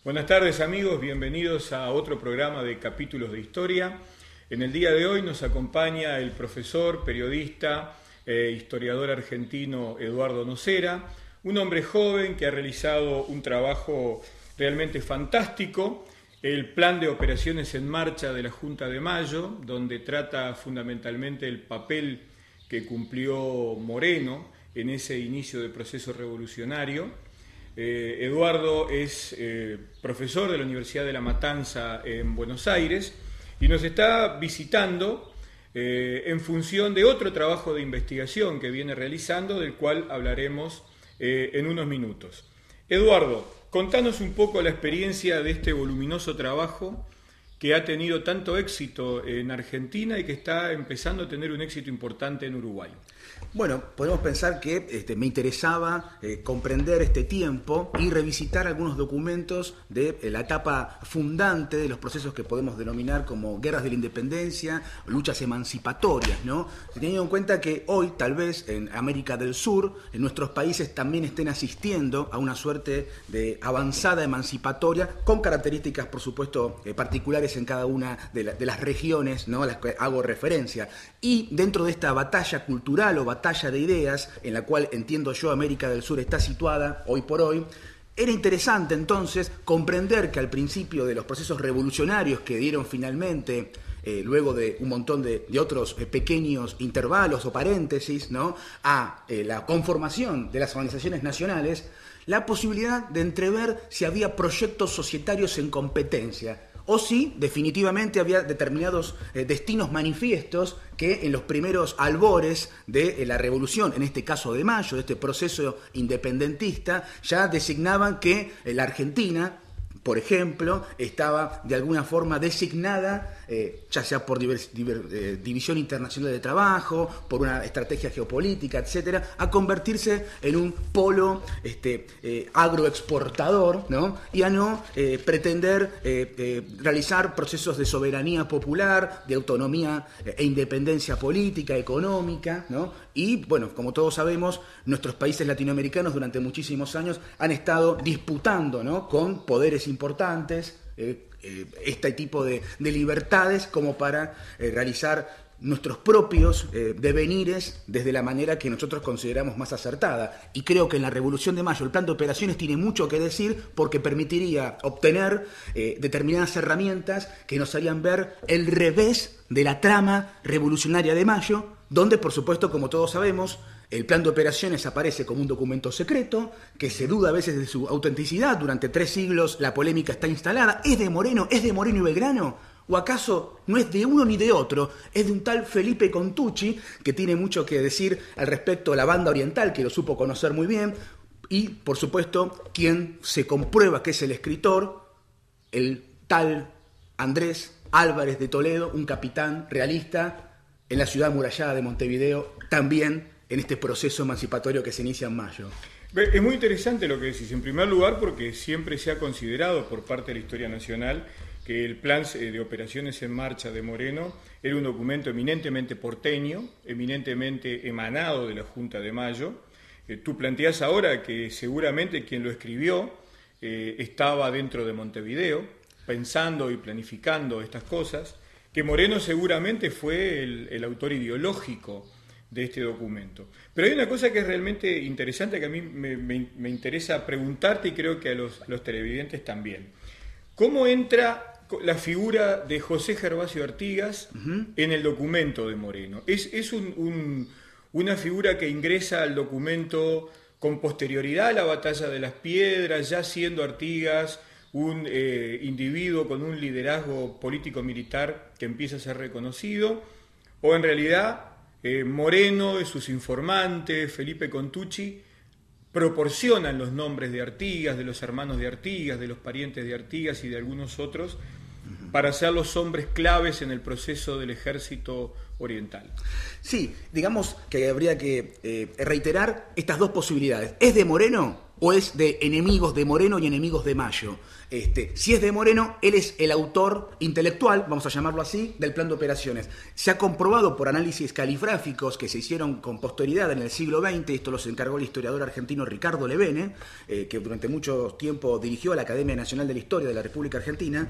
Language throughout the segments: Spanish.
Buenas tardes amigos, bienvenidos a otro programa de Capítulos de Historia. En el día de hoy nos acompaña el profesor, periodista, historiador argentino Eduardo Nocera, un hombre joven que ha realizado un trabajo realmente fantástico, el Plan de Operaciones en Marcha de la Junta de Mayo, donde trata fundamentalmente el papel que cumplió Moreno en ese inicio del proceso revolucionario. Eduardo es profesor de la Universidad de La Matanza en Buenos Aires y nos está visitando en función de otro trabajo de investigación que viene realizando, del cual hablaremos en unos minutos. Eduardo, contanos un poco la experiencia de este voluminoso trabajo que ha tenido tanto éxito en Argentina y que está empezando a tener un éxito importante en Uruguay. Bueno, podemos pensar que me interesaba comprender este tiempo y revisitar algunos documentos de la etapa fundante de los procesos que podemos denominar como guerras de la independencia, luchas emancipatorias, ¿no? Teniendo en cuenta que hoy, tal vez, en América del Sur, en nuestros países también estén asistiendo a una suerte de avanzada emancipatoria, con características, por supuesto, particulares en cada una de las regiones, ¿no?, a las que hago referencia. Y dentro de esta batalla cultural o batalla de ideas, en la cual entiendo yo América del Sur está situada hoy por hoy, era interesante entonces comprender que al principio de los procesos revolucionarios que dieron finalmente, luego de un montón de otros pequeños intervalos o paréntesis, ¿no?, a la conformación de las organizaciones nacionales, la posibilidad de entrever si había proyectos societarios en competencia, o si definitivamente había determinados destinos manifiestos que en los primeros albores de la revolución, en este caso de Mayo, de este proceso independentista, ya designaban que la Argentina, por ejemplo, estaba de alguna forma designada, ya sea por división internacional de trabajo, por una estrategia geopolítica, etcétera, a convertirse en un polo agroexportador, ¿no?, y a no pretender realizar procesos de soberanía popular, de autonomía e independencia política, económica, ¿no? Y, bueno, como todos sabemos, nuestros países latinoamericanos durante muchísimos años han estado disputando, ¿no?, con poderes importantes este tipo de libertades como para realizar nuestros propios devenires desde la manera que nosotros consideramos más acertada. Y creo que en la Revolución de Mayo el plan de operaciones tiene mucho que decir, porque permitiría obtener determinadas herramientas que nos harían ver el revés de la trama revolucionaria de Mayo, donde, por supuesto, como todos sabemos, el plan de operaciones aparece como un documento secreto, que se duda a veces de su autenticidad. Durante 3 siglos la polémica está instalada. ¿Es de Moreno? ¿Es de Moreno y Belgrano? ¿O acaso no es de uno ni de otro? Es de un tal Felipe Contucci, que tiene mucho que decir al respecto de la banda oriental, que lo supo conocer muy bien. Y, por supuesto, quien se comprueba que es el escritor, el tal Andrés Álvarez de Toledo, un capitán realista en la ciudad amurallada de Montevideo, también en este proceso emancipatorio que se inicia en mayo. Es muy interesante lo que decís, en primer lugar porque siempre se ha considerado por parte de la historia nacional que el plan de operaciones en marcha de Moreno era un documento eminentemente porteño, eminentemente emanado de la Junta de Mayo. Tú planteás ahora que seguramente quien lo escribió estaba dentro de Montevideo, pensando y planificando estas cosas, que Moreno seguramente fue el autor ideológico de este documento. Pero hay una cosa que es realmente interesante, que a mí me interesa preguntarte, y creo que a los televidentes también. ¿Cómo entra la figura de José Gervasio Artigas en el documento de Moreno? ¿Es una figura que ingresa al documento con posterioridad a la batalla de las Piedras, ya siendo Artigas un individuo con un liderazgo político-militar que empieza a ser reconocido? ¿O en realidad Moreno y sus informantes, Felipe Contucci, proporcionan los nombres de Artigas, de los hermanos de Artigas, de los parientes de Artigas y de algunos otros, para ser los hombres claves en el proceso del ejército oriental? Sí, digamos que habría que reiterar estas dos posibilidades. ¿Es de Moreno o es de enemigos de Moreno y enemigos de Mayo. Si es de Moreno, él es el autor intelectual, vamos a llamarlo así, del plan de operaciones. Se ha comprobado por análisis califráficos que se hicieron con posterioridad en el siglo XX, esto los encargó el historiador argentino Ricardo Levene, que durante mucho tiempo dirigió a la Academia Nacional de la Historia de la República Argentina,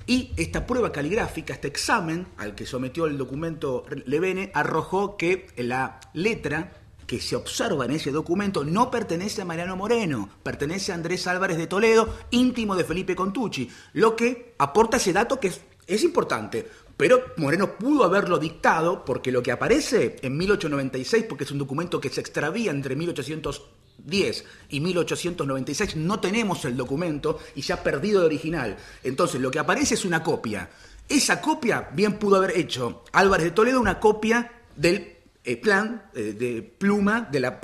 y esta prueba caligráfica, este examen al que sometió el documento Levene, arrojó que la letra que se observa en ese documento no pertenece a Mariano Moreno, pertenece a Andrés Álvarez de Toledo, íntimo de Felipe Contucci, lo que aporta ese dato que es importante. Pero Moreno pudo haberlo dictado porque lo que aparece en 1896, porque es un documento que se extravía entre 1810 y 1896, no tenemos el documento y se ha perdido el original. Entonces lo que aparece es una copia. Esa copia bien pudo haber hecho Álvarez de Toledo una copia del plan de pluma de la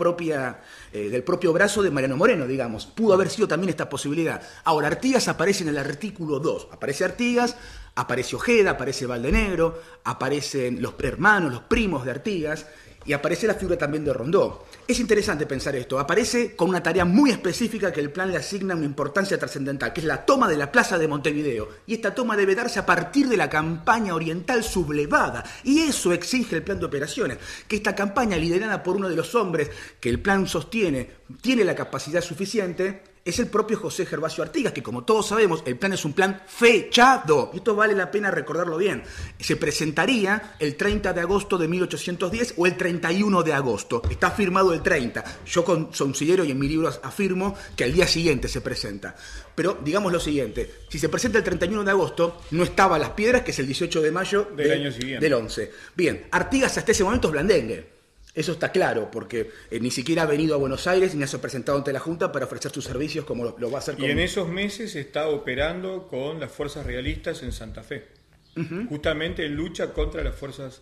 del propio brazo de Mariano Moreno, digamos. Pudo haber sido también esta posibilidad. Ahora, Artigas aparece en el artículo 2. Aparece Artigas, aparece Ojeda, aparece Valdenegro, aparecen los hermanos, los primos de Artigas, y aparece la figura también de Rondó. Es interesante pensar esto. Aparece con una tarea muy específica que el plan le asigna una importancia trascendental, que es la toma de la plaza de Montevideo. Y esta toma debe darse a partir de la campaña oriental sublevada. Y eso exige el plan de operaciones. Que esta campaña, liderada por uno de los hombres que el plan sostiene, tiene la capacidad suficiente, es el propio José Gervasio Artigas, que como todos sabemos, el plan es un plan fechado. Y esto vale la pena recordarlo bien. Se presentaría el 30 de agosto de 1810 o el 31 de agosto. Está firmado el 30. Yo considero y en mi libro afirmo que al día siguiente se presenta. Pero digamos lo siguiente, si se presenta el 31 de agosto, no estaba Las Piedras, que es el 18 de mayo del año siguiente. Del 11. Bien, Artigas hasta ese momento es blandengue. Eso está claro, porque ni siquiera ha venido a Buenos Aires ni se ha presentado ante la Junta para ofrecer sus servicios como lo va a hacer. Y en esos meses está operando con las fuerzas realistas en Santa Fe, justamente en lucha contra las fuerzas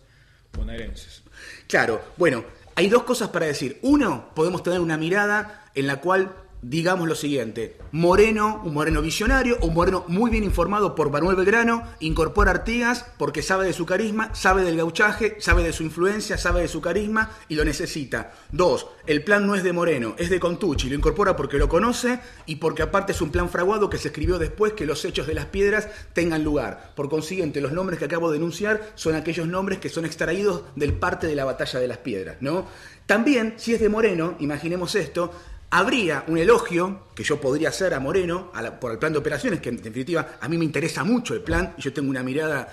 bonaerenses. Claro, bueno, hay dos cosas para decir. Uno, podemos tener una mirada en la cual digamos lo siguiente: Moreno, un Moreno visionario, un Moreno muy bien informado por Manuel Belgrano, incorpora a Artigas porque sabe de su carisma, sabe del gauchaje, sabe de su influencia, sabe de su carisma y lo necesita. Dos, el plan no es de Moreno, es de Contucci, lo incorpora porque lo conoce y porque aparte es un plan fraguado que se escribió después que los hechos de Las Piedras tengan lugar. Por consiguiente, los nombres que acabo de enunciar son aquellos nombres que son extraídos del parte de la batalla de Las Piedras, ¿no? También, si es de Moreno, imaginemos esto, habría un elogio que yo podría hacer a Moreno por el plan de operaciones, que en definitiva a mí me interesa mucho el plan, y yo tengo una mirada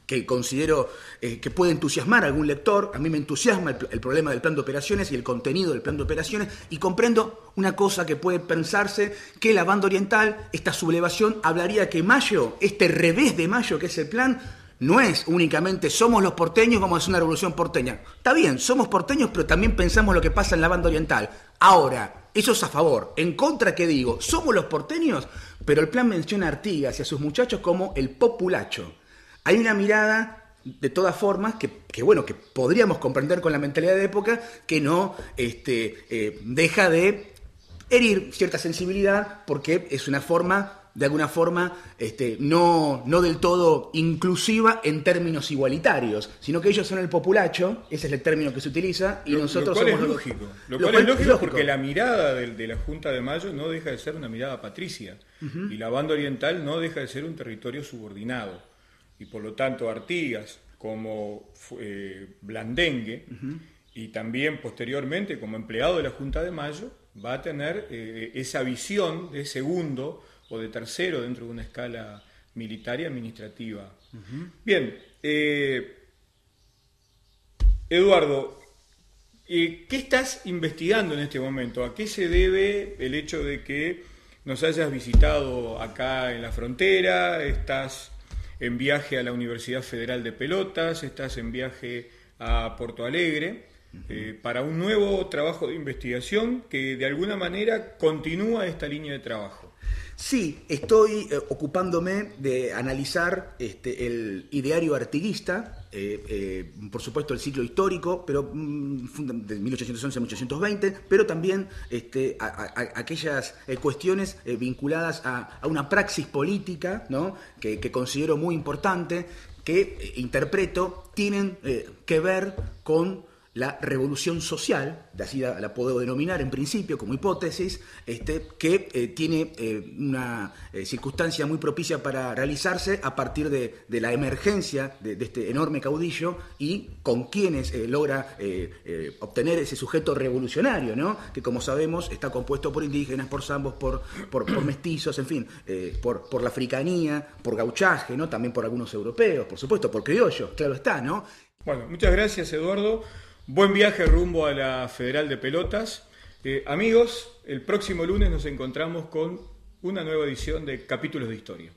que considero que puede entusiasmar a algún lector. A mí me entusiasma el problema del plan de operaciones y el contenido del plan de operaciones, y comprendo una cosa que puede pensarse, que la banda oriental, esta sublevación, hablaría que Mayo, este revés de Mayo que es el plan, no es únicamente somos los porteños, vamos a hacer una revolución porteña. Está bien, somos porteños, pero también pensamos lo que pasa en la banda oriental. Ahora, eso es a favor. En contra, ¿qué digo? Somos los porteños, pero el plan menciona a Artigas y a sus muchachos como el populacho. Hay una mirada, de todas formas, que podríamos comprender con la mentalidad de época, que no deja de herir cierta sensibilidad, porque es una forma, de alguna forma, no del todo inclusiva en términos igualitarios, sino que ellos son el populacho, ese es el término que se utiliza, y nosotros somos... Lo cual es lógico porque la mirada de la Junta de Mayo no deja de ser una mirada patricia, y la banda oriental no deja de ser un territorio subordinado, y por lo tanto Artigas como blandengue, y también posteriormente como empleado de la Junta de Mayo, va a tener esa visión de segundo o de tercero dentro de una escala militar y administrativa. Bien, Eduardo, ¿qué estás investigando en este momento? ¿A qué se debe el hecho de que nos hayas visitado acá en la frontera? ¿Estás en viaje a la Universidad Federal de Pelotas? ¿Estás en viaje a Porto Alegre? Para un nuevo trabajo de investigación que de alguna manera continúa esta línea de trabajo. Sí, estoy ocupándome de analizar el ideario artiguista, por supuesto el ciclo histórico, pero de 1811 a 1820, pero también aquellas cuestiones vinculadas a una praxis política, ¿no? que considero muy importante, que interpreto, tienen que ver con la revolución social, de así la puedo denominar en principio como hipótesis, que tiene una circunstancia muy propicia para realizarse a partir de la emergencia de este enorme caudillo y con quienes logra obtener ese sujeto revolucionario, ¿no? Que como sabemos está compuesto por indígenas, por zambos, por mestizos, en fin, por la africanía, por gauchaje, ¿no? También por algunos europeos, por supuesto, por criollos, claro está, ¿no? Bueno, muchas gracias, Eduardo. Buen viaje rumbo a la Federal de Pelotas. Amigos, el próximo lunes nos encontramos con una nueva edición de Capítulos de Historia.